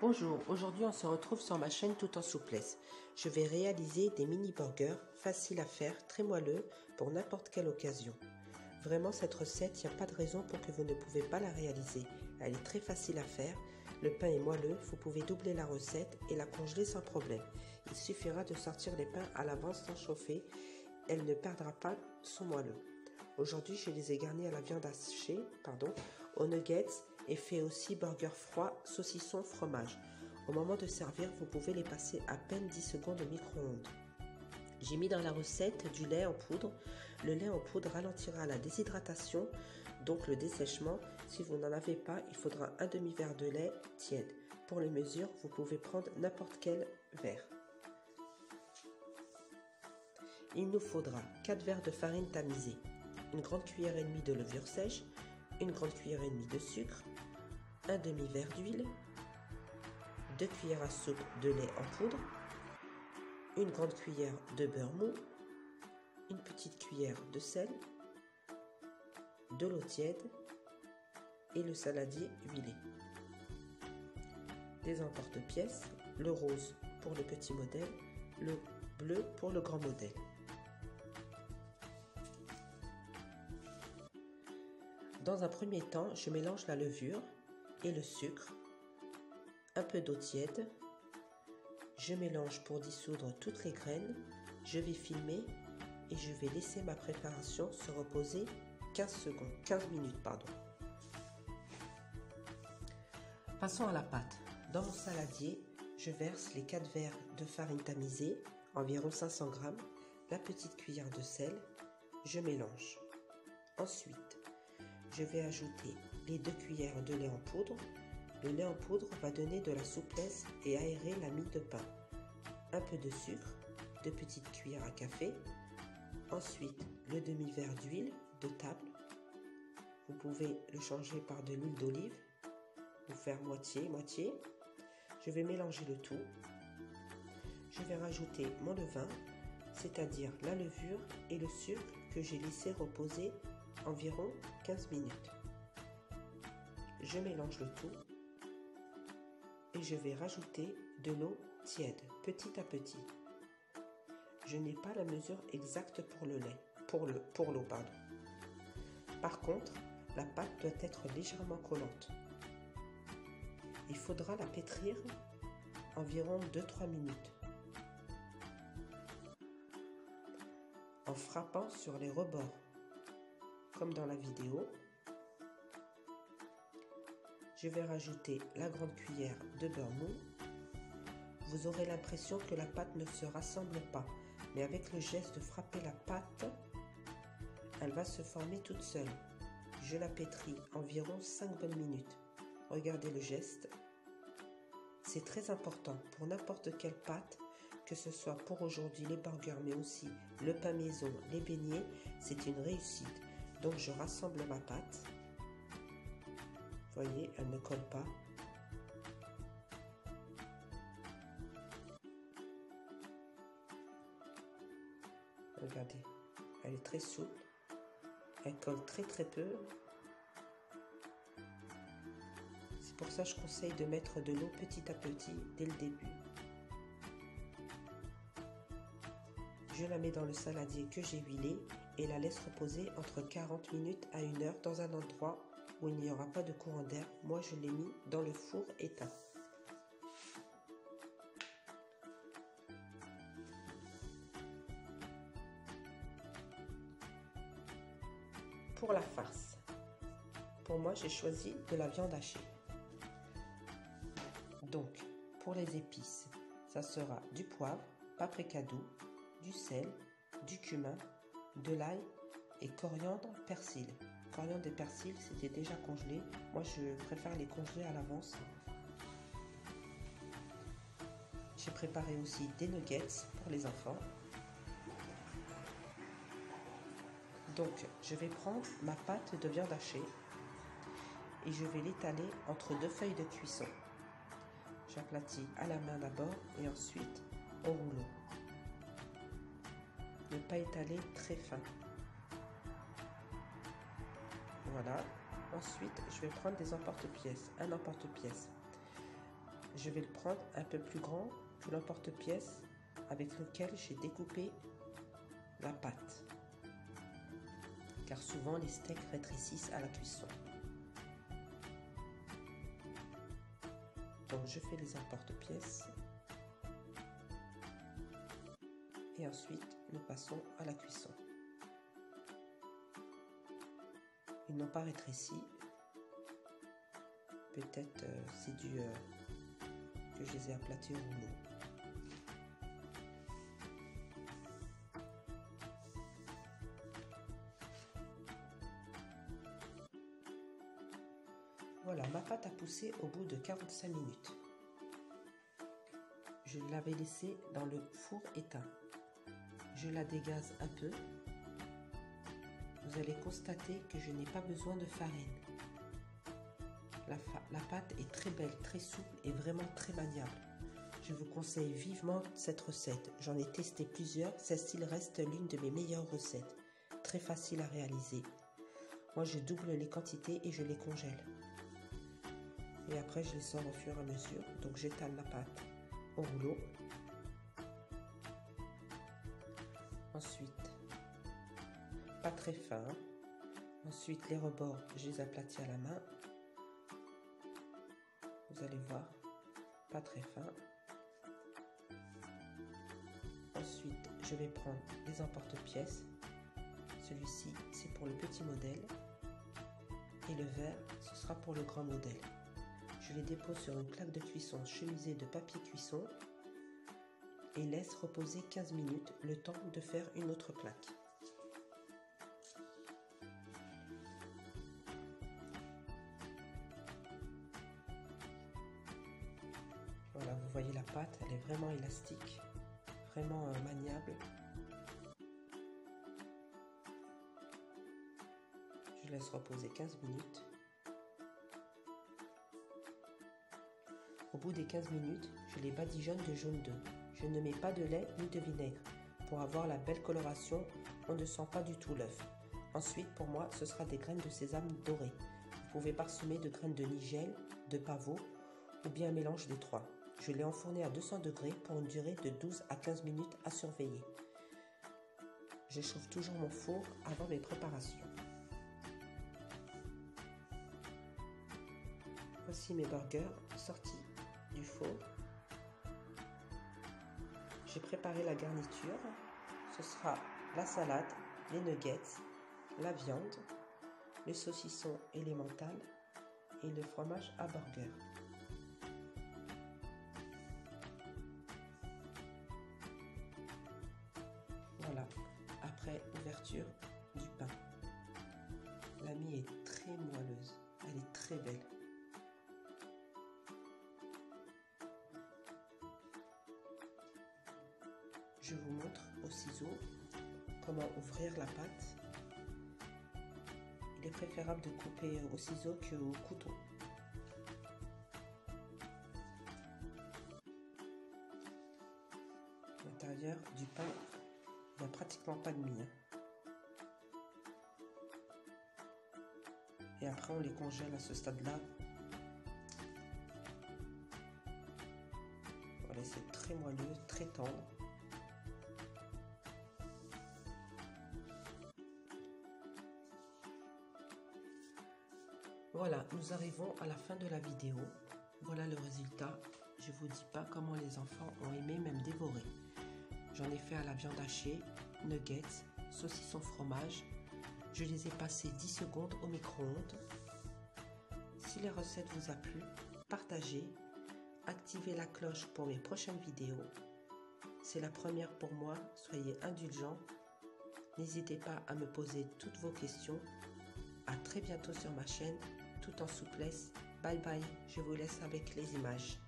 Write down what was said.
Bonjour, aujourd'hui on se retrouve sur ma chaîne Tout en souplesse. Je vais réaliser des mini burgers faciles à faire, très moelleux pour n'importe quelle occasion. Vraiment cette recette, il n'y a pas de raison pour que vous ne pouvez pas la réaliser. Elle est très facile à faire, le pain est moelleux, vous pouvez doubler la recette et la congeler sans problème. Il suffira de sortir les pains à l'avance sans chauffer, elle ne perdra pas son moelleux. Aujourd'hui, je les ai garnis à la viande hachée, aux nuggets et fait aussi burger froid, saucisson, fromage. Au moment de servir, vous pouvez les passer à peine 10 secondes au micro-ondes. J'ai mis dans la recette du lait en poudre. Le lait en poudre ralentira la déshydratation, donc le dessèchement. Si vous n'en avez pas, il faudra un demi-verre de lait tiède. Pour les mesures, vous pouvez prendre n'importe quel verre. Il nous faudra 4 verres de farine tamisée, une grande cuillère et demie de levure sèche, une grande cuillère et demie de sucre, un demi-verre d'huile, 2 cuillères à soupe de lait en poudre, une grande cuillère de beurre mou, une petite cuillère de sel, de l'eau tiède et le saladier huilé. Des emporte-pièces, le rose pour le petit modèle, le bleu pour le grand modèle. Dans un premier temps, je mélange la levure et le sucre, un peu d'eau tiède. Je mélange pour dissoudre toutes les graines. Je vais filmer et je vais laisser ma préparation se reposer 15 minutes. Passons à la pâte. Dans mon saladier, je verse les 4 verres de farine tamisée, environ 500 g, la petite cuillère de sel. Je mélange. Ensuite, je vais ajouter les 2 cuillères de lait en poudre. Le lait en poudre va donner de la souplesse et aérer la mie de pain. Un peu de sucre, 2 petites cuillères à café. Ensuite, le demi-verre d'huile de table. Vous pouvez le changer par de l'huile d'olive ou faire moitié-moitié. Je vais mélanger le tout. Je vais rajouter mon levain, c'est-à-dire la levure et le sucre que j'ai laissé reposer environ 15 minutes. Je mélange le tout et je vais rajouter de l'eau tiède petit à petit. Je n'ai pas la mesure exacte pour le lait, pour l'eau. Par contre, la pâte doit être légèrement collante. Il faudra la pétrir environ 2-3 minutes en frappant sur les rebords, comme dans la vidéo. Je vais rajouter la grande cuillère de beurre mou. Vous aurez l'impression que la pâte ne se rassemble pas, mais avec le geste de frapper la pâte, elle va se former toute seule. Je la pétris environ 5 bonnes minutes. Regardez le geste. C'est très important pour n'importe quelle pâte, que ce soit pour aujourd'hui les burgers, mais aussi le pain maison, les beignets, c'est une réussite. Donc je rassemble ma pâte. Vous voyez, elle ne colle pas. Regardez, elle est très souple. Elle colle très peu. C'est pour ça que je conseille de mettre de l'eau petit à petit dès le début. Je la mets dans le saladier que j'ai huilé et la laisse reposer entre 40 minutes à 1 heure dans un endroit où il n'y aura pas de courant d'air. Moi, je l'ai mis dans le four éteint. Pour la farce, pour moi, j'ai choisi de la viande hachée. Donc, pour les épices, ça sera du poivre, paprika doux, du sel, du cumin, de l'ail et coriandre, persil. Coriandre et persil, c'était déjà congelé. Moi, je préfère les congeler à l'avance. J'ai préparé aussi des nuggets pour les enfants. Donc, je vais prendre ma pâte de viande hachée et je vais l'étaler entre 2 feuilles de cuisson. J'aplatis à la main d'abord et ensuite au rouleau. Ne pas étaler très fin. Voilà. Ensuite, je vais prendre des emporte-pièces. Un emporte-pièce. Je vais le prendre un peu plus grand que l'emporte-pièce avec lequel j'ai découpé la pâte, car souvent les steaks rétrécissent à la cuisson. Donc je fais les emporte-pièces et ensuite nous passons à la cuisson. Ils n'ont pas rétréci, peut-être c'est dû que je les ai aplatis au rouleau. Voilà, ma pâte a poussé au bout de 45 minutes. Je l'avais laissée dans le four éteint. Je la dégaze un peu. Vous allez constater que je n'ai pas besoin de farine. La pâte est très belle, très souple et vraiment très maniable. Je vous conseille vivement cette recette. J'en ai testé plusieurs. Celle-ci reste l'une de mes meilleures recettes. Très facile à réaliser. Moi, je double les quantités et je les congèle. Et après, je les sors au fur et à mesure. Donc, j'étale la pâte au rouleau. Ensuite, pas très fin. Ensuite, les rebords, je les aplatis à la main. Vous allez voir, pas très fin. Ensuite, je vais prendre les emporte-pièces. Celui-ci, c'est pour le petit modèle. Et le vert, ce sera pour le grand modèle. Je les dépose sur une plaque de cuisson chemisée de papier cuisson et laisse reposer 15 minutes, le temps de faire une autre plaque. Voilà, vous voyez la pâte, elle est vraiment élastique, vraiment maniable. Je laisse reposer 15 minutes. Au bout des 15 minutes, je les badigeonne de jaune d'œuf. Je ne mets pas de lait ni de vinaigre. Pour avoir la belle coloration, on ne sent pas du tout l'œuf. Ensuite, pour moi, ce sera des graines de sésame dorées. Vous pouvez parsemer de graines de nigel, de pavot ou bien un mélange des trois. Je l'ai enfourné à 200 degrés pour une durée de 12 à 15 minutes à surveiller. J'échauffe toujours mon four avant mes préparations. Voici mes burgers sortis du four. J'ai préparé la garniture. Ce sera la salade, les nuggets, la viande, le saucisson et l'emmental et le fromage à burger. Voilà, après ouverture du pain. La mie est très moelleuse, elle est très belle. Je vous montre au ciseau comment ouvrir la pâte. Il est préférable de couper au ciseau qu'au couteau. À l'intérieur du pain, il n'y a pratiquement pas de mie. Et après, on les congèle à ce stade-là. Voilà, c'est très moelleux, très tendre. Voilà, nous arrivons à la fin de la vidéo. Voilà le résultat. Je vous dis pas comment les enfants ont aimé, même dévoré. J'en ai fait à la viande hachée, nuggets, saucisson fromage. Je les ai passés 10 secondes au micro-ondes. Si la recette vous a plu, partagez, activez la cloche pour mes prochaines vidéos. C'est la première pour moi, soyez indulgents. N'hésitez pas à me poser toutes vos questions. À très bientôt sur ma chaîne, tout en souplesse. Bye bye, je vous laisse avec les images.